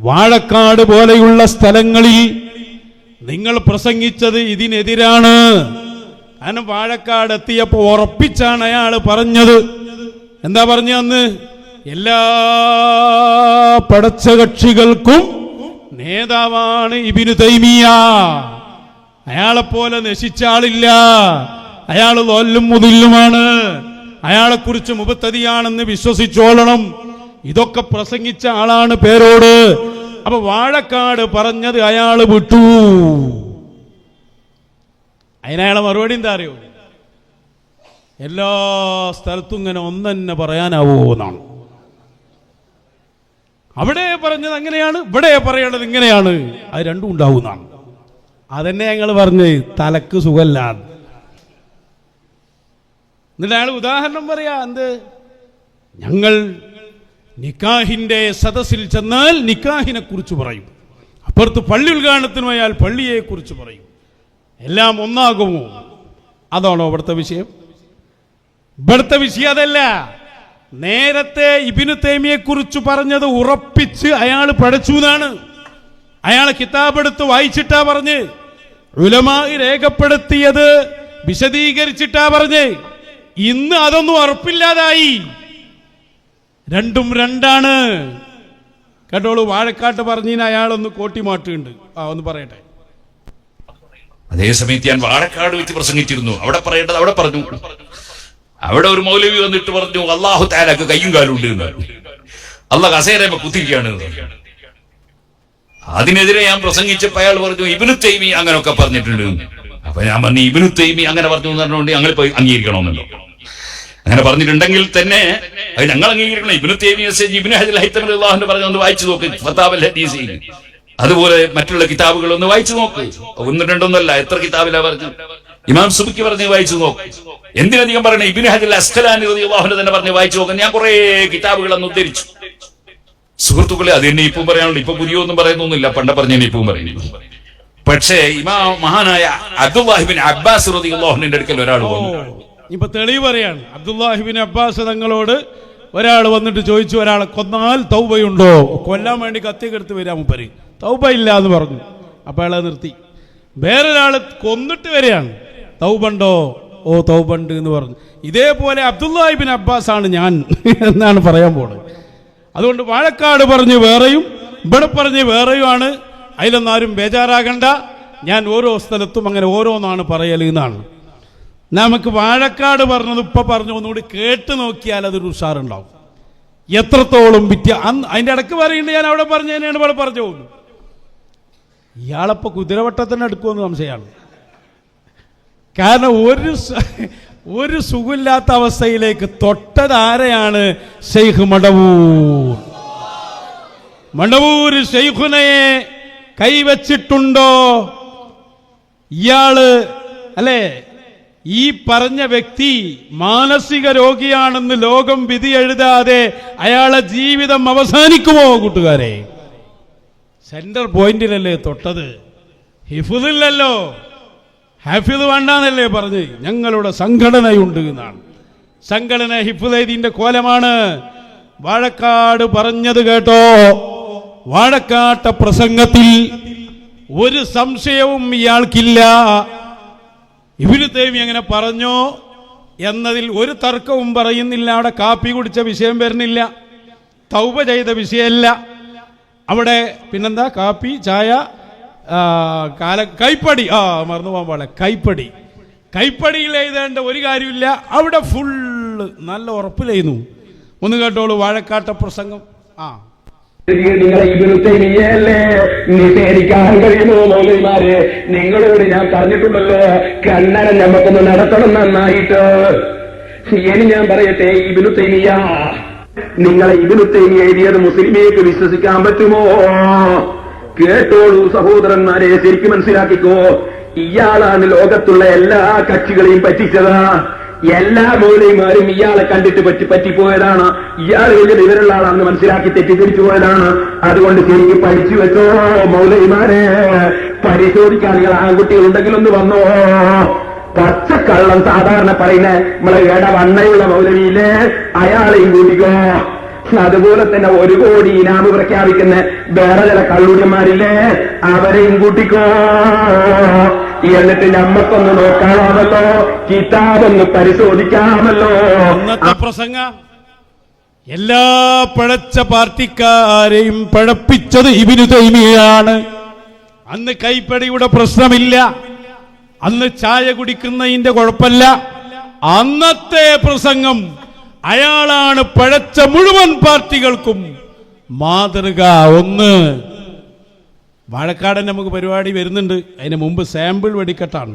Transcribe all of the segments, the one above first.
വാഴക്കാട് പോലെയുള്ള സ്ഥലങ്ങളിൽ നിങ്ങൾ പ്രസംഗിച്ചത് ഇതിനെതിരാണ്. കാരണം വാഴക്കാട് എത്തിയപ്പോൾ ഉറപ്പിച്ചാണ് അയാൾ പറഞ്ഞത്. എന്താ പറഞ്ഞ അന്ന്? എല്ലാ പടച്ച കക്ഷികൾക്കും നേതാവാണ് ഇബ്നു തൈമിയ. അയാളെപ്പോലെ നശിച്ച ആളില്ല. അയാൾ ദോല്ലും മുതില്ലുമാണ്. അയാളെക്കുറിച്ച് മുബത്തദിയാണെന്ന് വിശ്വസിച്ചോളണം. ഇതൊക്കെ പ്രസംഗിച്ച ആളാണ് പേരോട്. അപ്പൊ വാഴക്കാട് പറഞ്ഞത് അയാൾ വിട്ടു. അതിനയാളെ മറുപടി എന്താ അറിയോ? എല്ലാ സ്ഥലത്തും ഇങ്ങനെ ഒന്നെന്നെ പറയാനാവോ എന്നാണ്. അവിടെ പറഞ്ഞത് അങ്ങനെയാണ്, ഇവിടെ പറയേണ്ടത് ഇങ്ങനെയാണ്. അത് രണ്ടും ഉണ്ടാവുന്നതാണ്. അതന്നെ ഞങ്ങൾ പറഞ്ഞ് തലക്ക് സുഖല്ല. എന്നിട്ട് അയാൾ ഉദാഹരണം പറയാ. എന്ത്? ഞങ്ങൾ നിക്കാഹിന്റെ സദസ്സിൽ ചെന്നാൽ നിക്കാഹിനെ കുറിച്ച് പറയും, അപ്പുറത്ത് പള്ളി ഉദ്ഘാടനത്തിന് പോയാൽ പള്ളിയെ കുറിച്ച് പറയും. എല്ലാം ഒന്നാകുമോ? അതാണോ ഇവിടുത്തെ വിഷയം? ഇവിടുത്തെ വിഷയം അതല്ല. നേരത്തെ ഇബ്നു തൈമിയെ കുറിച്ച് പറഞ്ഞത് ഉറപ്പിച്ച് അയാൾ പഠിച്ചു എന്നാണ്. അയാൾ കിതാബെടുത്ത് വായിച്ചിട്ടാ പറഞ്ഞ്, ഉലമാ രേഖപ്പെടുത്തിയത് വിശദീകരിച്ചിട്ടാ പറഞ്ഞ്. ഇന്ന് അതൊന്നും ഉറപ്പില്ലാതായി. രണ്ടും രണ്ടാണ്. കേട്ടോളൂ, വാഴക്കാട്ട് പറഞ്ഞതിന് അയാളൊന്ന് കോട്ടിമാട്ടുണ്ട്. ഒന്ന് പറയട്ടെ. അതേസമയത്ത് ഞാൻ വാഴക്കാട് വെച്ച് പ്രസംഗിച്ചിരുന്നു. അവിടെ പറയേണ്ടത് അവിടെ പറഞ്ഞു. അവിടെ ഒരു മൗലവി വന്നിട്ട് പറഞ്ഞു, അല്ലാഹു തആലക്ക് കയ്യും കാലും ഉണ്ട് എന്ന്. അല്ലാഹ് കസേരമ കുത്തിരിക്കുകയാണ്. അതിനെതിരെ ഞാൻ പ്രസംഗിച്ചപ്പോൾ അയാൾ പറഞ്ഞു ഇബ്നു തൈമി അങ്ങനെയൊക്കെ പറഞ്ഞിട്ടുണ്ട്. അപ്പൊ ഞാൻ പറഞ്ഞു ഇബ്നു തൈമി അങ്ങനെ പറഞ്ഞു എന്ന് പറഞ്ഞുകൊണ്ട് ഞങ്ങൾ പോയി അംഗീകരിക്കണമെന്നല്ലോ. അങ്ങനെ പറഞ്ഞിട്ടുണ്ടെങ്കിൽ തന്നെ അത് ഞങ്ങൾ അംഗീകരിക്കണം. ഇബ്നു തൈമി ഇബ്നു ഹജർ ഹൈതമി റളിയല്ലാഹു പറഞ്ഞ ഒന്ന് വായിച്ചു നോക്ക്, ഫതാവൽ ഹദീസ്. അതുപോലെ മറ്റുള്ള കിതാബുകൾ ഒന്ന് വായിച്ചു നോക്ക്. ഒന്ന് രണ്ടൊന്നല്ല, എത്ര കിതാബിലാ പറഞ്ഞു. ഇമാം സുബ്ക്കി പറഞ്ഞ് വായിച്ചു നോക്ക്. എന്തിനധികം പറയണേ, ഇബ്നു ഹജർ അസ്ഖലാനി റളിയല്ലാഹു അൻഹു തന്നെ പറഞ്ഞ് വായിച്ചു നോക്കാൻ. ഞാൻ കുറെ കിതാബുകൾ അന്ന് ഉദ്ധരിച്ചു. സുഹൃത്തുക്കളെ, അത് തന്നെ ഇപ്പം പറയാനുള്ളൂ. ഇപ്പൊ പുതിയൊന്നും പറയുന്നൊന്നുമില്ല, പണ്ട പറഞ്ഞ ഇപ്പം പറയുന്നു. പക്ഷേ ഇമാം മഹാനായ അബ്ദുല്ലാഹി ഇബ്നു അബ്ബാസ് റളിയല്ലാഹു അൻഹുവിന്റെ അടുക്കൽ ഒരാൾ വന്നു. ഇപ്പൊ തെളിവ് പറയാണ്. അബ്ദുല്ലാഹി ഇബ്നു അബ്ബാസ് തങ്ങളോട് ഒരാൾ വന്നിട്ട് ചോദിച്ചു, ഒരാളെ കൊന്നാൽ തൗബയുണ്ടോ? കൊല്ലാൻ വേണ്ടി കത്തിയൊക്കെ എടുത്ത് വരാൻ മുപ്പര്. തൗബ ഇല്ല എന്ന് പറഞ്ഞു. അപ്പൊ അയാളെ നിർത്തി. വേറൊരാൾ കൊന്നിട്ട് വരികയാണ്, തൗബണ്ടോ? ഓ തൗബണ്ട് എന്ന് പറഞ്ഞു. ഇതേപോലെ അബ്ദുല്ലാഹി ഇബ്നു അബ്ബാസ് ആണ് ഞാൻ എന്നാണ് പറയാൻ പോണത്. അതുകൊണ്ട് വാഴക്കാട് പറഞ്ഞ് വേറെയും ഇവിടെ പറഞ്ഞ് വേറെയുമാണ്. അതിലൊന്നും ആരും ബേജാറാകണ്ട. ഞാൻ ഓരോ സ്ഥലത്തും അങ്ങനെ ഓരോന്നാണ് പറയൽ എന്നാണ്. നമുക്ക് വാഴക്കാട് പറഞ്ഞത് ഇപ്പൊ പറഞ്ഞു ഒന്നുകൂടി കേട്ട് നോക്കിയാൽ അതൊരു ഉഷാറുണ്ടാവും. എത്രത്തോളം അതിന്റെ ഇടക്ക് പറയുന്നുണ്ട്, ഞാൻ അവിടെ പറഞ്ഞു തന്നെയാണ് ഇവിടെ പറഞ്ഞു പോകുന്നു. ഇയാളപ്പോ കുതിരവട്ടത്തിന് എടുക്കുമെന്ന് സംശയമാണ്. കാരണം ഒരു സുഖമില്ലാത്ത അവസ്ഥയിലേക്ക് തൊട്ടത് ആരെയാണ്? ശൈഖ് മടവൂർ. മടവൂര് ശൈഖുനയെ കൈവച്ചിട്ടുണ്ടോ ഇയാള്? അല്ലേ, ഈ പറഞ്ഞ വ്യക്തി മാനസിക രോഗിയാണെന്ന് ലോകം വിധി എഴുതാതെ അയാളെ ജീവിതം അവസാനിക്കുമോ? കൂട്ടുകാരെ, സെന്റർ പോയിന്റിലല്ലേ തൊട്ടത്, ഹിഫ്ദില്ലല്ലോ. ഹാഫിദ് വേണ്ടാന്നല്ലേ പറഞ്ഞ്. ഞങ്ങളുടെ സംഘടനയുണ്ട് എന്നാണ്. സംഘടന ഹിഫ്ദീന്റെ കോലമാണ്. വാഴക്കാട് പറഞ്ഞത് കേട്ടോ. വാഴക്കാട്ട പ്രസംഗത്തിൽ ഒരു സംശയവും ഇയാൾക്കില്ല. ഇബ്നു തൈമി അങ്ങനെ പറഞ്ഞോ എന്നതിൽ ഒരു തർക്കവും പറയുന്നില്ല. അവിടെ കാപ്പി കുടിച്ച വിഷയം വരുന്നില്ല, തൗബ ചെയ്ത വിഷയമല്ല. അവിടെ പിന്നെന്താ, കാപ്പി, ചായ, കൈപ്പടി, മറന്നു പോകാൻ പാടില്ല, കൈപ്പടി. കൈപ്പടിയിൽ എഴുതേണ്ട ഒരു കാര്യമില്ല. അവിടെ ഫുള്ള് നല്ല ഉറപ്പിലായിരുന്നു. ഒന്ന് കേട്ടോളൂ വാഴക്കാട്ട പ്രസംഗം. നിങ്ങളെ ഇബ്നു തൈമിയയല്ലേ നിഷേധിക്കാൻ കഴിയുമോ മൗലവിമാരെ? നിങ്ങളോട് ഞാൻ പറഞ്ഞിട്ടുണ്ടല്ലോ, കണ്ണട നമുക്കൊന്ന് നടത്തണം നന്നായിട്ട്. ഇനി ഞാൻ പറയട്ടെ, ഇബ്നു തൈമിയ, നിങ്ങളെ ഇബ്നു തൈമിയ എഴുതിയത് മുസ്ലിമേക്ക് വിശ്വസിക്കാൻ പറ്റുമോ? കേട്ടോളൂ സഹോദരന്മാരെ, ശരിക്കും മനസ്സിലാക്കിക്കോ. ഇയാളാണ് ലോകത്തുള്ള എല്ലാ കക്ഷികളെയും പറ്റിച്ചത്. എല്ലാ മൗലവിമാരും ഇയാളെ കണ്ടിട്ട് പറ്റിപ്പോയതാണ്. ഇയാൾ വലിയ വിവരമുള്ള ആളാണെന്ന് മനസ്സിലാക്കി തെറ്റിദ്ധരിച്ചു പോയതാണ്. അതുകൊണ്ട് ശരിക്കും പഠിച്ചു വെച്ചോ മൗലവിമാരെ. പരിശോധിക്കാൻ നിങ്ങൾ ആൺകുട്ടികൾ ഉണ്ടെങ്കിൽ ഒന്ന് വന്നോ. പച്ചക്കള്ളം സാധാരണ പറയുന്ന നമ്മളെ ഇടവണ്ണയുള്ള മൗലവിയിലെ അയാളെയും കൂട്ടിക്കോ. അതുപോലെ തന്നെ 1 കോടി ഇനാമ് പ്രഖ്യാപിക്കുന്ന വേറെ ചില കള്ളുടിയന്മാരില്ലേ, അവരെയും കൂട്ടിക്കോ. എന്നിട്ട് നമ്മക്കൊന്ന് നോക്കാമല്ലോ, കിതാബൊന്ന് പരിശോധിക്കാമല്ലോ. അന്നത്തെ പ്രസംഗ എല്ലാ പഴച്ച പാർട്ടിക്കാരെയും പഴപ്പിച്ചത് ഇബ്നു തൈമിയയാണ്. അന്ന് കൈപ്പടിയുടെ പ്രശ്നമില്ല, അന്ന് ചായ കുടിക്കുന്നതിന്റെ കുഴപ്പമില്ല. അന്നത്തെ പ്രസംഗം അയാളാണ് പഴച്ച മുഴുവൻ പാർട്ടികൾക്കും മാതൃക. ഒന്ന് വാഴക്കാടൻ നമുക്ക് പരിപാടി വരുന്നുണ്ട്, അതിന് മുമ്പ് സാമ്പിൾ വെടിക്കെട്ടാണ്.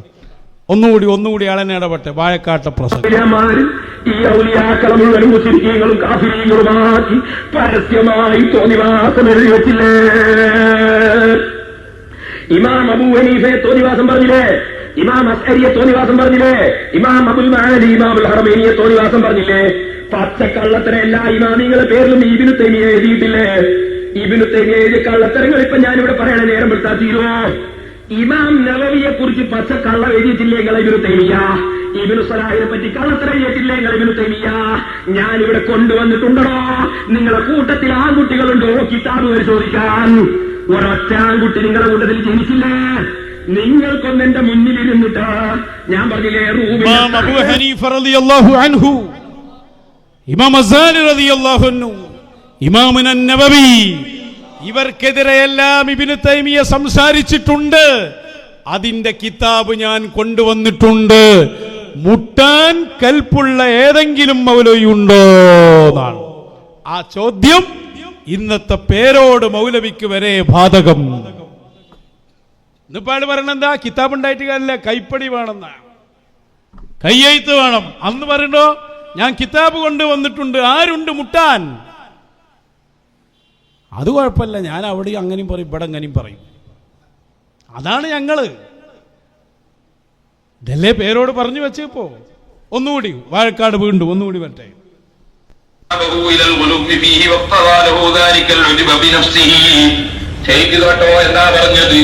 ഒന്നുകൂടി ആളെന്നെ ഇടപെട്ടെ. വാഴക്കാട്ടെ പ്രസംഗം ഈ ഔലിയാക്കളെ മുഴുവൻ മുസ്ലിങ്ങളും കാഫിരീങ്ങളുമാക്കി പരസ്യമായി തോന്നിവാസം എഴുതി വെച്ചില്ലേ? ഇമാം അബൂ ഹനീഫയെ തോന്നിവാസം പറഞ്ഞില്ലേ? ഇമാം അസ്അരിയെ തോന്നിവാസം പറഞ്ഞില്ലേ? ഇമാം അബുൽ മഅലി ഇമാമുൽ ഹറമൈനിയെ തോന്നിവാസം പറഞ്ഞില്ലേ? പച്ചക്കള്ളത്തര എല്ലാ ഇമാമിങ്ങളെ പേരിലും ഇബ്നു തൈമിയ എഴുതിയിട്ടില്ലേ? ഇബ്നു തൈമിയ എഴുതിയ കള്ളത്തരങ്ങൾ ഇപ്പൊ ഞാനിവിടെ പറയണ നേരം പെടുത്താ തീരുമോ? ഇമാം നവവിയെ കുറിച്ച് പച്ചക്കള്ള എഴുതിയിട്ടില്ലേ ഇബ്നു തൈമിയ? ഇബ്നു സലാഹിനെ പറ്റി കള്ളത്തരം എഴുതിയിട്ടില്ലേ ഇബ്നു തൈമിയ? ഞാനിവിടെ കൊണ്ടുവന്നിട്ടുണ്ടോ? നിങ്ങളെ കൂട്ടത്തിൽ ആൺകുട്ടികളുണ്ടോ കിതാബ് പരിശോധിക്കാൻ? ഒരൊറ്റ ആൺകുട്ടി നിങ്ങളുടെ കൂട്ടത്തിൽ ജനിച്ചില്ലേ? നിങ്ങൾക്കൊന്ന് എന്റെ മുന്നിലിരുന്നിട്ട് ഞാൻ പറഞ്ഞില്ലേ, ഇമാം അബൂ ഹനീഫ റളിയല്ലാഹു അൻഹു, ഇമാം അസ്സാലി റളിയല്ലാഹു അൻഹു, ഇമാം നവവി, ഇവർക്കെതിരെയെല്ലാം ഇബ്നു തൈമിയ സംസാരിച്ചിട്ടുണ്ട്. അതിന്റെ കിതാബ് ഞാൻ കൊണ്ടുവന്നിട്ടുണ്ട്. മുട്ടാൻ കൽപ്പുള്ള ഏതെങ്കിലും മൗലവിയുണ്ടോ എന്നാണ് ആ ചോദ്യം. ഇന്നത്തെ പേരോട് മൗലവിക്ക് വരെ ബാധകം. ഇന്നിപ്പാട് പറയണെന്താ, കിതാബ് ഉണ്ടായിട്ട് കാര്യമില്ല, കൈപ്പടി വേണമെന്ന, കയ്യെഴുത്ത് വേണം. അന്ന് പറയണ്ടോ ഞാൻ കിതാബ് കൊണ്ടുവന്നിട്ടുണ്ട്, ആരുണ്ട് മുട്ടാൻ? അത് കുഴപ്പമില്ല, ഞാൻ അവിടെ അങ്ങനെയും പറയും ഇവിടെ അങ്ങനെയും പറയും. അതാണ് ഞങ്ങള്. ഇതല്ലേ പേരോട് പറഞ്ഞു വെച്ചപ്പോ. ഒന്നുകൂടി വാഴക്കാട് വീണ്ടും ഒന്നുകൂടി വരട്ടെ. എന്താ പറഞ്ഞത്?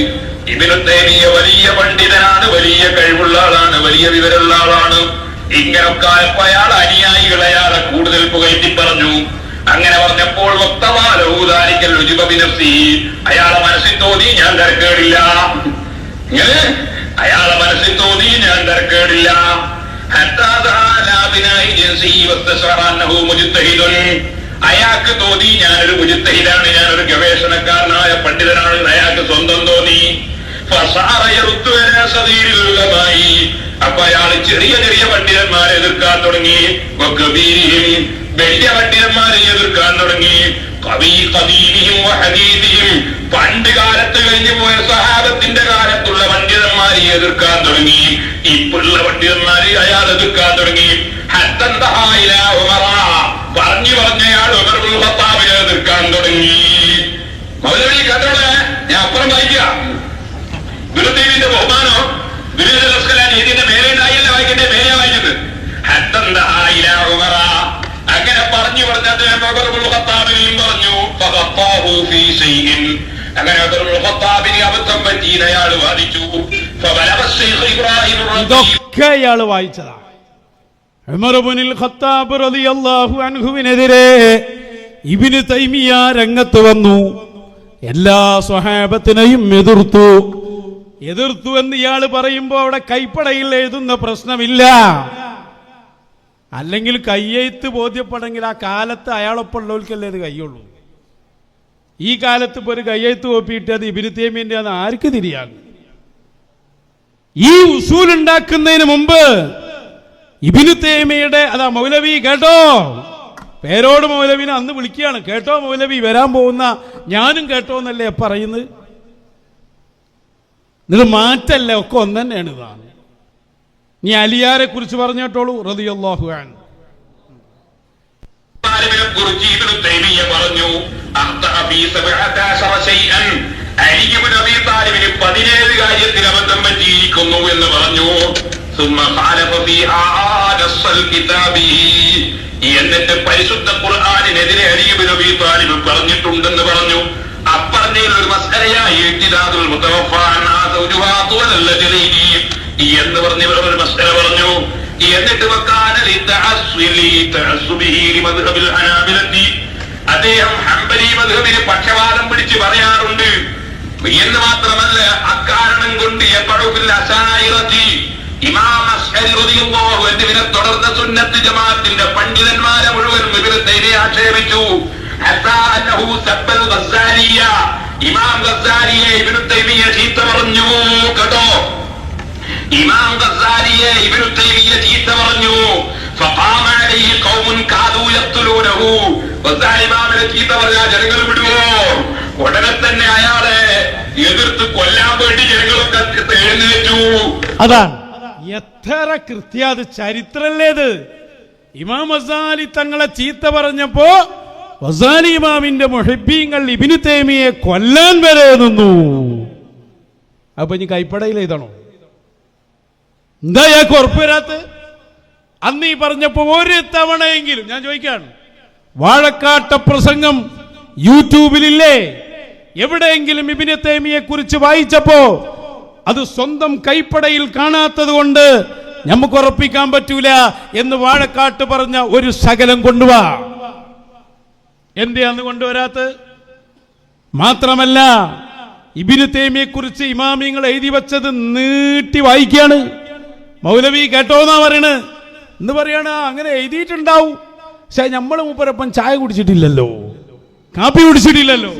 ഇബ്നു തൈമിയ വലിയ പണ്ഡിതനാണ്, വലിയ കഴിവുള്ള ആളാണ്, വലിയ വിവരമുള്ള ആളാണ്. ഇങ്ങനൊക്കെ അയാൾ അനുയായികൾ അയാളെ കൂടുതൽ പുകഴ്ത്തി പറഞ്ഞു. അങ്ങനെ പറഞ്ഞപ്പോൾ അയാളെ മനസ്സിൽ തോന്നി ഞാൻ തിരക്കേടില്ല. അയാളെ മനസ്സിൽ തോന്നി ഞാൻ തിരക്കേടില്ല. അയാൾക്ക് തോന്നി ഞാനൊരു മുജ്തഹിദാണ്, ഞാനൊരു ഗവേഷണക്കാരനായ പണ്ഡിതനാണ്. അയാൾക്ക് സ്വന്തം തോന്നി. അപ്പൊ അയാൾ ചെറിയ ചെറിയ പണ്ഡിതന്മാരെ എതിർക്കാൻ തുടങ്ങി, വലിയ പണ്ഡിതന്മാരെ എതിർക്കാൻ തുടങ്ങി. പണ്ട് കാലത്ത് കഴിഞ്ഞു പോയ സഹാബത്തിന്റെ കാലത്തുള്ള പണ്ഡിതന്മാരെ എതിർക്കാൻ തുടങ്ങി. ഇപ്പോഴുള്ള പണ്ഡിതന്മാരെ അയാൾ എതിർക്കാൻ തുടങ്ങി. പറഞ്ഞു പറഞ്ഞയാൾ ഉമർ ഇബ്നുൽ ഖത്താബിനെ എതിർക്കാൻ തുടങ്ങി. മൗലവി കേട്ടോളെ, ഞാൻ അപ്പുറം വായിക്കാം. ഇബ്നു തൈമിയുടെ ബഹുമാനോ ഇതിന്റെ മേലെ ഉണ്ടായില്ല, വായിക്കട്ടെ, മേലെ വായിക്കുന്നത്. അങ്ങനെ പറഞ്ഞു പറഞ്ഞത് ഉമർ ഇബ്നുൽ ഖത്താബിനെയും പറഞ്ഞു. അങ്ങനെ ഉമർ ഇബ്നുൽ ഖത്താബിനെ അബദ്ധം പറ്റി അയാൾ വാദിച്ചു. ഇതൊക്കെ അയാൾ വായിച്ചതാ. ഉമർ ഇബ്നുൽ ഖത്താബ് റളിയല്ലാഹു അൻഹുവിനെതിരെ ഇബ്നു തൈമിയ രംഗത്ത് വന്നു. എല്ലാ സ്വഹാബത്തിനെയും എതിർത്തു എന്ന് ഇയാൾ പറയുമ്പോ അവിടെ കൈപ്പടയിൽ എഴുതുന്ന പ്രശ്നമില്ല. അല്ലെങ്കിൽ കയ്യെഴുത്ത് ബോധ്യപ്പെടെങ്കിൽ ആ കാലത്ത് അയാളൊപ്പം ഉള്ളവർക്കല്ലേ ഇത് കയ്യുള്ളൂ. ഈ കാലത്ത് ഇപ്പൊ ഒരു കയ്യെഴുത്ത് കോപ്പിയിട്ട് അത് ഇബ്നു തൈമിയന്റെ ആണ് ആർക്ക് തിരിയാണ്? ഈ ഉസൂൽ ഉണ്ടാക്കുന്നതിന് മുമ്പ് ഇബ്നു തൈമിയയുടെ അതാ മൗലവി കേട്ടോ, പേരോട് മൗലവിനെ അന്ന് വിളിക്കുകയാണ്. കേട്ടോ മൗലവി, വരാൻ പോകുന്ന ഞാനും കേട്ടോ എന്നല്ലേ പറയുന്നത്. ഇത് മാറ്റല്ലേ, ഒക്കെ ഒന്ന് തന്നെയാണ്. ഇതാണ് നീ അലിയാരെ കുറിച്ച് പറഞ്ഞിട്ടോളൂ റളിയല്ലാഹു അൻഹു. പറഞ്ഞു 17 കാര്യത്തിൽ അബദ്ധം പറ്റിയിരിക്കുന്നു എന്ന് പറഞ്ഞു. എന്നിട്ട് പരിശുദ്ധ ഖുർആനിനെതിരെ അലി ഇബ്നു അബീ താലിബ് പറഞ്ഞിട്ടുണ്ടെന്ന് പറഞ്ഞു. അപ്പറഞ്ഞതിൽ ഒരു മസ്അലയായി ഇഹ്തിദാദുൽ മുതവഫ എന്ന് പറഞ്ഞ ഒരു മസ്അല പറഞ്ഞു. എന്നിട്ട് അദ്ദേഹം ഹംബലി മദ്ഹബിന് പക്ഷപാതം പിടിച്ച് പറയാറുണ്ട് എന്ന് മാത്രമല്ല, അക്കാരണം കൊണ്ട് ഇമാം അശ്അരി റളിയല്ലാഹു അൻഹുവിനെ തുടർന്ന സുന്നത്ത് ജമാഅത്തിന്റെ പണ്ഡിതന്മാരെ മുഴുവൻ ഇബ്നു തൈമിയ ആക്ഷേപിച്ചു. ഹത്താ അന്നഹു സബ്ബൽ ഗസ്സാലിയ, ഇമാം ഗസ്സാലിയെ ഇബ്നു തൈമിയ ചീത്ത പറഞ്ഞു. കേട്ടോ, ഇമാം ഗസ്സാലിയെ ഇബ്നു തൈമിയ ചീത്ത പറഞ്ഞു. ഫഖാമ അലൈഹി ഖൗമുൻ കാദു യഖ്തുലൂനഹു, ഗസ്സാലി ഇമാമിനെ ചീത്ത പറഞ്ഞാൽ ജനങ്ങൾ വിടുവോ? ഉടനെ തന്നെ അയാളെ എതിർത്ത് കൊല്ലാൻ വേണ്ടി ജനങ്ങളൊക്കെ എഴുന്നേറ്റു. അതാണ് എത്ര കൃത്യാത് ചരിത്രല്ലേത്. ഇമാം ഗസ്സാലി തങ്ങളെ ചീത്ത പറഞ്ഞപ്പോ ഗസ്സാലി ഇമാമിന്റെ മുഹിബ്ബീങ്ങൾ ഇബ്നു തൈമിയെ കൊല്ലാൻ വരെ നിന്നു. അപ്പൊ ഇനി കൈപ്പടയിൽ എഴുതണോ? എന്താ യാൾക്ക് ഉറപ്പ് വരാത്ത? അന്ന് ഈ പറഞ്ഞപ്പോ ഒരു തവണയെങ്കിലും ഞാൻ ചോദിക്കാണ്, വാഴക്കാട്ട പ്രസംഗം യൂട്യൂബിലില്ലേ? എവിടെയെങ്കിലും ഇബ്നു തൈമിയെ കുറിച്ച് വായിച്ചപ്പോ അത് സ്വന്തം കൈപ്പടയിൽ കാണാത്തത് കൊണ്ട് നമുക്ക് ഉറപ്പിക്കാൻ പറ്റൂല എന്ന് വാഴക്കാട്ട് പറഞ്ഞ ഒരു ശകലം കൊണ്ടുവാ. എന്തേ അന്ന് കൊണ്ടുവരാത്ത? മാത്രമല്ല, ഇബ്നു തൈമിയെ കുറിച്ച് ഇമാമിങ്ങൾ എഴുതി വെച്ചത് നീട്ടി വായിക്കാണ്. മൗലവി കേട്ടോന്നാ പറയണ്. എന്ന് പറയാണ് അങ്ങനെ എഴുതിയിട്ടുണ്ടാവും, പക്ഷെ നമ്മള് മൂപ്പരൊപ്പം ചായ കുടിച്ചിട്ടില്ലല്ലോ, കാപ്പി കുടിച്ചിട്ടില്ലല്ലോ.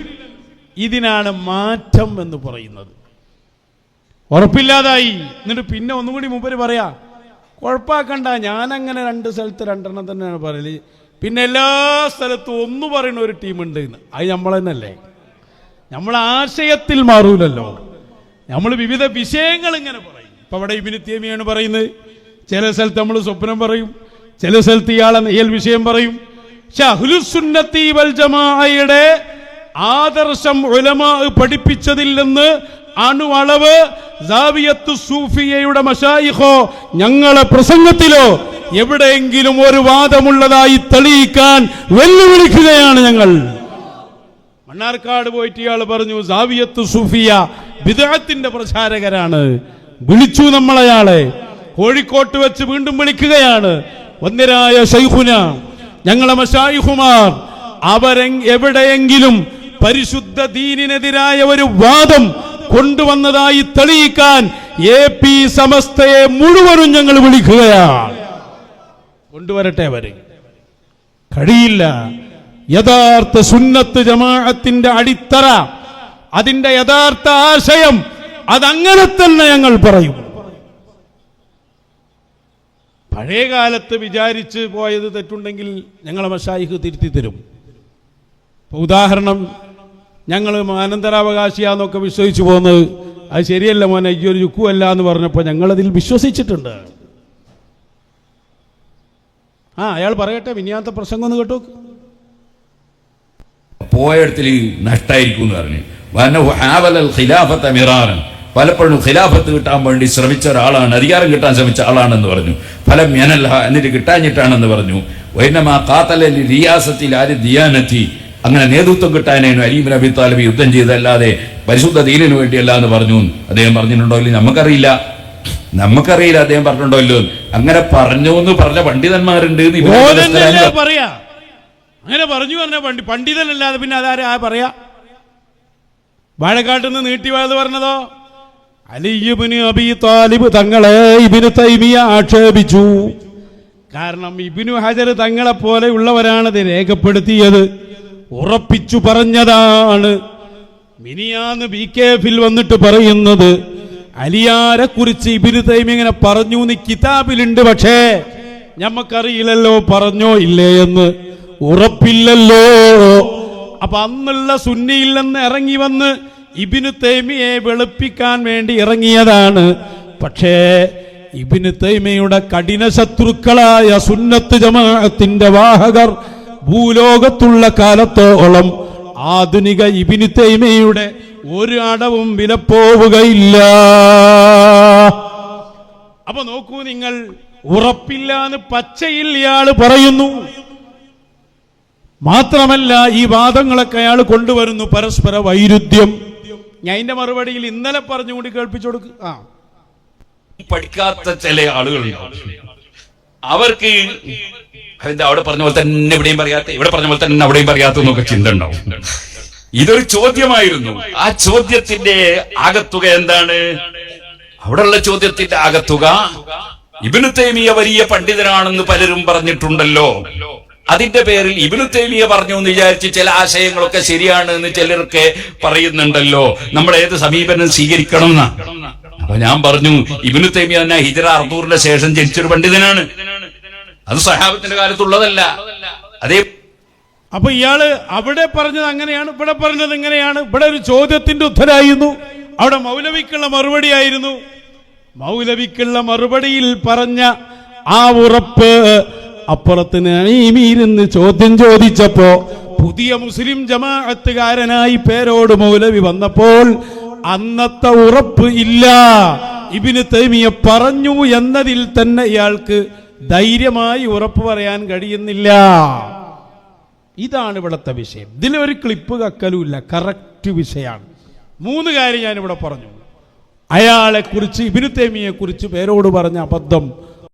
ഇതിനാണ് മാറ്റം എന്ന് പറയുന്നത്. ഉറപ്പില്ലാതായി. എന്നിട്ട് പിന്നെ ഒന്നും കൂടി മൂപ്പര് പറയാ, കുഴപ്പാക്കണ്ട, ഞാനങ്ങനെ 2 സ്ഥലത്ത് 2 തന്നെയാണ് പറയല്, പിന്നെ എല്ലാ സ്ഥലത്തും ഒന്ന് പറയുന്ന ഒരു ടീമുണ്ട് എന്ന്. അത് നമ്മൾ തന്നെയല്ലേ? നമ്മൾ ആശയത്തിൽ മാറൂലല്ലോ. നമ്മൾ വിവിധ വിഷയങ്ങൾ ഇങ്ങനെ പറയും. ഇപ്പൊ അവിടെ ഇബ്നു തൈമിയാണ് പറയുന്നത്, ചില സ്ഥലത്ത് നമ്മൾ സ്വപ്നം പറയും, ചില സ്ഥലത്ത് ഇയാളെ നെയ്യൽ വിഷയം പറയും. പക്ഷെ അഹ്ലുസുന്നത്തി വൽ ജമാഅയുടെ ആദർശം ഉലമാ പഠിപ്പിച്ചതിൽ നിന്ന് അണുവളവ് സാവിയത്തു സൂഫിയയുടെ മശായിഖോ ഞങ്ങളെ പ്രസംഗത്തിലോ എവിടെയെങ്കിലും ഒരു വാദമുള്ളതായി തെളിയിക്കാൻ വെല്ലുവിളിക്കുകയാണ് ഞങ്ങൾ. മണ്ണാർക്കാട് പോയിട്ട് ഇയാൾ പറഞ്ഞു സാവിയത്തു സൂഫിയ ബിദ്അത്തിന്റെ പ്രചാരകരാണ്, വിളിച്ചു നമ്മളയാളെ. കോഴിക്കോട്ട് വെച്ച് വീണ്ടും വിളിക്കുകയാണ്. വന്ദരായ ശൈഖുന, ഞങ്ങളെ മശായിഖുമാർ എവിടെയെങ്കിലും പരിശുദ്ധ ദീനിനെതിരായ ഒരു വാദം കൊണ്ടുവന്നതായി തെളിയിക്കാൻ AP സമസ്തയെ മുഴുവനും ഞങ്ങൾ വിളിക്കുകയാണ്. കൊണ്ടുവരട്ടെ അവര്. കഴിയില്ല. യഥാർത്ഥ സുന്നത്ത് ജമാഅത്തിന്റെ അടിത്തറ, അതിന്റെ യഥാർത്ഥ ആശയം അതങ്ങനെ തന്നെ ഞങ്ങൾ പറയും. പഴയ കാലത്ത് വിചാരിച്ച് പോയത് തെറ്റുണ്ടെങ്കിൽ ഞങ്ങളെ മശായിഖ് തിരുത്തി തരും. ഉദാഹരണം, ഞങ്ങൾ അനന്തരാവകാശിയാന്നൊക്കെ വിശ്വസിച്ചു പോകുന്നത് അത് ശരിയല്ല മോനെ, ഈ ഒരു യുക്കുമല്ല എന്ന് പറഞ്ഞപ്പോൾ ഞങ്ങളതിൽ വിശ്വസിച്ചിട്ടുണ്ട്. അയാൾ പറയട്ടെ, വിനിയാത്ത പ്രസംഗം ഒന്ന് കേട്ടോ. പോയടത്തിൽ നഷ്ടായിരിക്കും എന്ന് പറഞ്ഞു. പലപ്പോഴും ഖിലാഫത്ത് കിട്ടാൻ വേണ്ടി ശ്രമിച്ച ഒരാളാണ്, അധികാരം കിട്ടാൻ ശ്രമിച്ച ആളാണെന്ന് പറഞ്ഞു. ഫലം ഞാനല്ല, എന്നിട്ട് കിട്ടാഞ്ഞിട്ടാണെന്ന് പറഞ്ഞു. വൈനമാ ഖാതലി റിയാസത്തിൽ ആര് ദിയാനത്തി, അങ്ങനെ നേതൃത്വം കിട്ടാനായിരുന്നു അലി ഇബ്നു അബി താലിബ് യുദ്ധം ചെയ്തല്ലാതെ പരിശുദ്ധ ദീനിനു വേണ്ടിയല്ല എന്ന് പറഞ്ഞു. അദ്ദേഹം പറഞ്ഞിട്ടുണ്ടോ ഇല്ല നമുക്കറിയില്ല അദ്ദേഹം പറഞ്ഞിട്ടുണ്ടോ ഇല്ലോ. അങ്ങനെ പറഞ്ഞു എന്ന് പറഞ്ഞ പണ്ഡിതന്മാരുണ്ട്. പറയാ അങ്ങനെ പറഞ്ഞു പറഞ്ഞ പണ്ഡിതനല്ലാതെ പിന്നെ അതാരാ പറയാ? വാഴക്കാട്ടിൽ നിന്ന് നീട്ടിവാത് പറഞ്ഞതോ അലി ഇബ്നു അബി താലിബ് തങ്ങളെ ഇബ്നു തൈമിയ ആക്ഷേപിച്ചു. കാരണം ഇബ്നു ഹജർ തങ്ങളെ പോലെ ഉള്ളവരാണത് രേഖപ്പെടുത്തിയത്, ഉറപ്പിച്ചു പറഞ്ഞതാണ്. മിനിയാന്ന് BKF-ൽ വന്നിട്ട് പറയുന്നത് അലിയാരെ കുറിച്ച് ഇബ്നു തൈമിയ ഇങ്ങനെ പറഞ്ഞു എന്ന് കിതാബിലുണ്ട്, പക്ഷേ ഞമ്മക്കറിയില്ലല്ലോ പറഞ്ഞോ ഇല്ലേ എന്ന്, ഉറപ്പില്ലല്ലോ. അപ്പൊ അന്നുള്ള സുന്നിയിൽ നിന്ന് ഇറങ്ങി വന്ന് ഇബ്നു തൈമിയെ വെളുപ്പിക്കാൻ വേണ്ടി ഇറങ്ങിയതാണ്. പക്ഷേ ഇബ്നു തൈമിയുടെ കഠിന ശത്രുക്കളായ സുന്നത്ത് ജമാഅത്തിന്റെ വാഹകർ ഭൂലോകത്തുള്ള കാലത്തോളം ആധുനിക ഇബ്നു തൈമിയുടെ ഒരു അടവും വിലപ്പോവുകയില്ല. അപ്പൊ നോക്കൂ നിങ്ങൾ, ഉറപ്പില്ല എന്ന് പച്ചയിൽ ഇയാള് പറയുന്നു. മാത്രമല്ല ഈ വാദങ്ങളൊക്കെ അയാൾ കൊണ്ടുവരുന്നു, പരസ്പര വൈരുദ്ധ്യം. ഞാൻ അതിന്റെ മറുപടിയിൽ ഇന്നലെ പറഞ്ഞുകൊണ്ട് കേൾപ്പിച്ചു കൊടുക്കും. പഠിക്കാത്ത ചില ആളുകളുണ്ട്, അവർക്ക് അതെന്താ അവിടെ പറഞ്ഞ പോലെ തന്നെ ഇവിടെയും പറയാത്ത, ഇവിടെ പറഞ്ഞ പോലെ തന്നെ അവിടെയും പറയാത്തെന്നൊക്കെ ചിന്ത ഉണ്ടാവും. ഇതൊരു ചോദ്യമായിരുന്നു. ആ ചോദ്യത്തിന്റെ ആകത്തുക എന്താണ്? അവിടെയുള്ള ചോദ്യത്തിന്റെ ആകത്തുക, ഇബ്നു തൈമിയ വലിയ പണ്ഡിതനാണെന്ന് പലരും പറഞ്ഞിട്ടുണ്ടല്ലോ, അതിന്റെ പേരിൽ ഇബ്നു തൈമിയ പറഞ്ഞു എന്ന് വിചാരിച്ച് ചില ആശയങ്ങളൊക്കെ ശരിയാണ് എന്ന് ചിലരൊക്കെ പറയുന്നുണ്ടല്ലോ, നമ്മൾ ഏത് സമീപനം സ്വീകരിക്കണം എന്നാ. അപ്പൊ ഞാൻ പറഞ്ഞു, ഇബ്നു തൈമിയ തന്നെ ഹിജ്റ 600 ശേഷം ജനിച്ചൊരു പണ്ഡിതനാണ്. അത് സഹാബത്തിന്റെ കാലത്തുള്ളതല്ല. അതേ അപ്പൊ ഇയാള് അവിടെ പറഞ്ഞത് അങ്ങനെയാണ്, ഇവിടെ പറഞ്ഞത് ഇങ്ങനെയാണ്. ഇവിടെ ഒരു ചോദ്യത്തിന്റെ ഉത്തരമായിരുന്നു, അവിടെ മൗലവിക്കുള്ള മറുപടി ആയിരുന്നു. മൗലവിക്കുള്ള മറുപടിയിൽ പറഞ്ഞ ആ ഉറപ്പ് അപ്പുറത്ത് നഈമിരുന്ന് ചോദ്യം ചോദിച്ചപ്പോ പുതിയ മുസ്ലിം ജമാഅത്തുകാരനായി പേരോട് മൗലവി വന്നപ്പോൾ അന്നത്തെ ഉറപ്പ് ഇല്ല. ഇബ്നു തൈമിയ പറഞ്ഞു എന്നതിൽ തന്നെ ഇയാൾക്ക് ധൈര്യമായി ഉറപ്പ് പറയാൻ കഴിയുന്നില്ല. ഇതാണ് ഇവിടുത്തെ വിഷയം. ഇതിലൊരു ക്ലിപ്പ് കക്കലുമില്ല, കറക്റ്റ് വിഷയമാണ്. 3 കാര്യം ഞാനിവിടെ പറഞ്ഞു. അയാളെ കുറിച്ച്, ഇബ്നു തൈമിയെ കുറിച്ച് പേരോട് പറഞ്ഞ അബദ്ധം